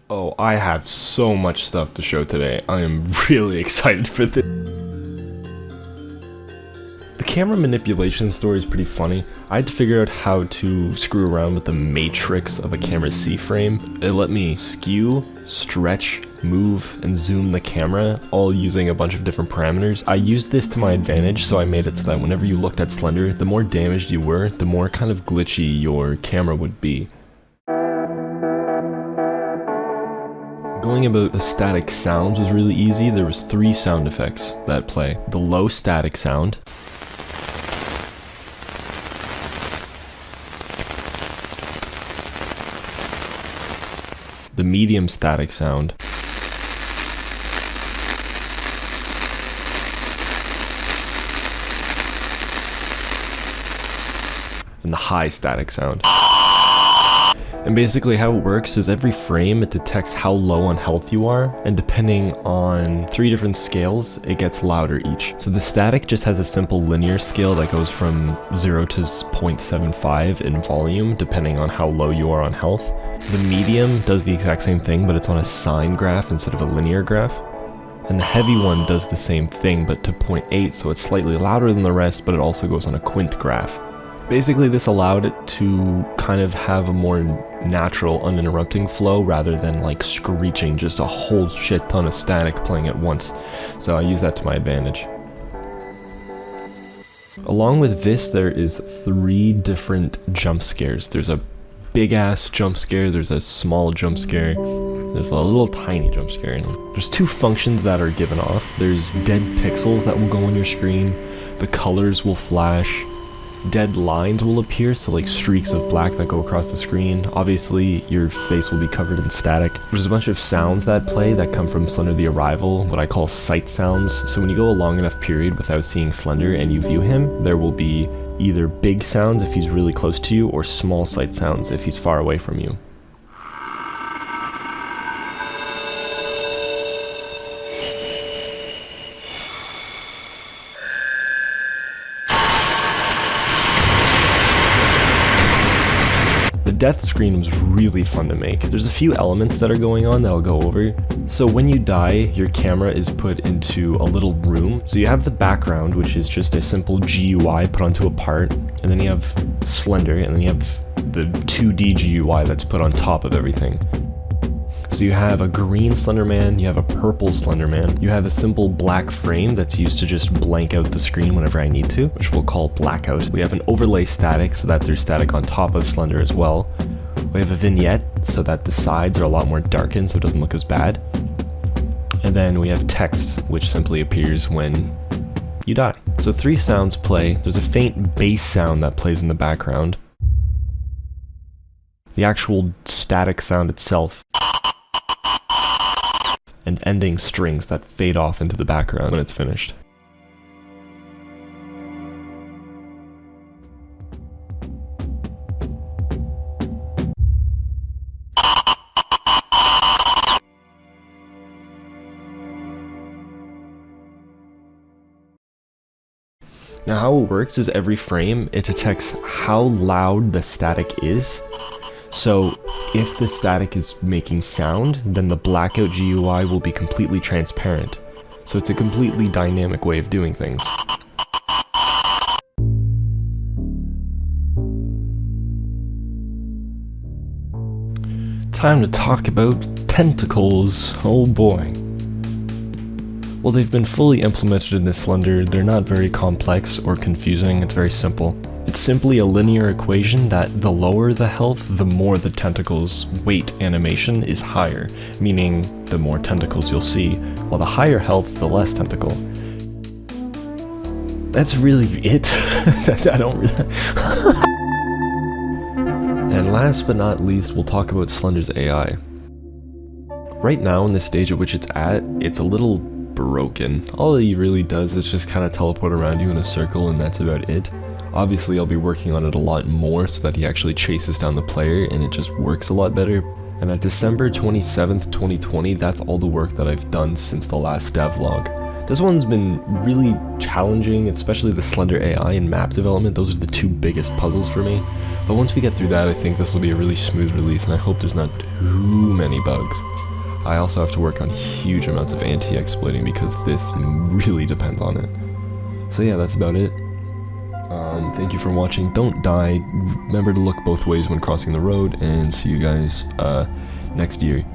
Oh, I have so much stuff to show today. I am really excited for this. The camera manipulation story is pretty funny. I had to figure out how to screw around with the matrix of a camera's C-frame. It let me skew, stretch, move, and zoom the camera, all using a bunch of different parameters. I used this to my advantage, so I made it so that whenever you looked at Slender, the more damaged you were, the more kind of glitchy your camera would be. Going about the static sounds was really easy. There was 3 sound effects that play. The low static sound, the medium static sound, and the high static sound. And basically how it works is every frame it detects how low on health you are, and depending on 3 different scales, it gets louder each. So the static just has a simple linear scale that goes from 0 to 0.75 in volume, depending on how low you are on health. The medium does the exact same thing, but it's on a sine graph instead of a linear graph. And the heavy one does the same thing, but to 0.8, so it's slightly louder than the rest, but it also goes on a quint graph. Basically, this allowed it to kind of have a more natural, uninterrupting flow rather than like screeching just a whole shit ton of static playing at once. So I use that to my advantage. Along with this, there is 3 different jump scares. There's a big ass jump scare, there's a small jump scare, there's a little tiny jump scare. There's 2 functions that are given off. There's dead pixels that will go on your screen, the colors will flash, dead lines will appear, so like streaks of black that go across the screen. Obviously your face will be covered in static. There's a bunch of sounds that play that come from Slender the Arrival, what I call sight sounds. So when you go a long enough period without seeing Slender and you view him, there will be either big sounds if he's really close to you, or small sight sounds if he's far away from you. The death screen was really fun to make. There's a few elements that are going on that I'll go over. So when you die, your camera is put into a little room. So you have the background, which is just a simple GUI put onto a part, and then you have Slender, and then you have the 2D GUI that's put on top of everything. So you have a green Slenderman, you have a purple Slenderman, you have a simple black frame that's used to just blank out the screen whenever I need to, which we'll call blackout. We have an overlay static, so that there's static on top of Slender as well. We have a vignette, so that the sides are a lot more darkened so it doesn't look as bad. And then we have text, which simply appears when you die. So 3 sounds play. There's a faint bass sound that plays in the background. The actual static sound itself. And ending strings that fade off into the background when it's finished. Now how it works is every frame, it detects how loud the static is. So if the static is making sound, then the blackout GUI will be completely transparent. So it's a completely dynamic way of doing things. Time to talk about tentacles. Oh boy. Well, they've been fully implemented in this Slender. They're not very complex or confusing, it's very simple. It's simply a linear equation that the lower the health, the more the tentacles' weight animation is higher, meaning the more tentacles you'll see, while the higher health, the less tentacle. That's really it. I don't really... And last but not least, we'll talk about Slender's AI. Right now, in the stage at which it's at, it's a little broken. All he really does is just kind of teleport around you in a circle, and that's about it. Obviously, I'll be working on it a lot more so that he actually chases down the player and it just works a lot better. And at December 27th, 2020, that's all the work that I've done since the last devlog. This one's been really challenging, especially the Slender AI and map development. Those are the two biggest puzzles for me. But once we get through that, I think this will be a really smooth release, and I hope there's not too many bugs. I also have to work on huge amounts of anti-exploiting because this really depends on it. So yeah, that's about it. Thank you for watching. Don't die. Remember to look both ways when crossing the road, and see you guys next year.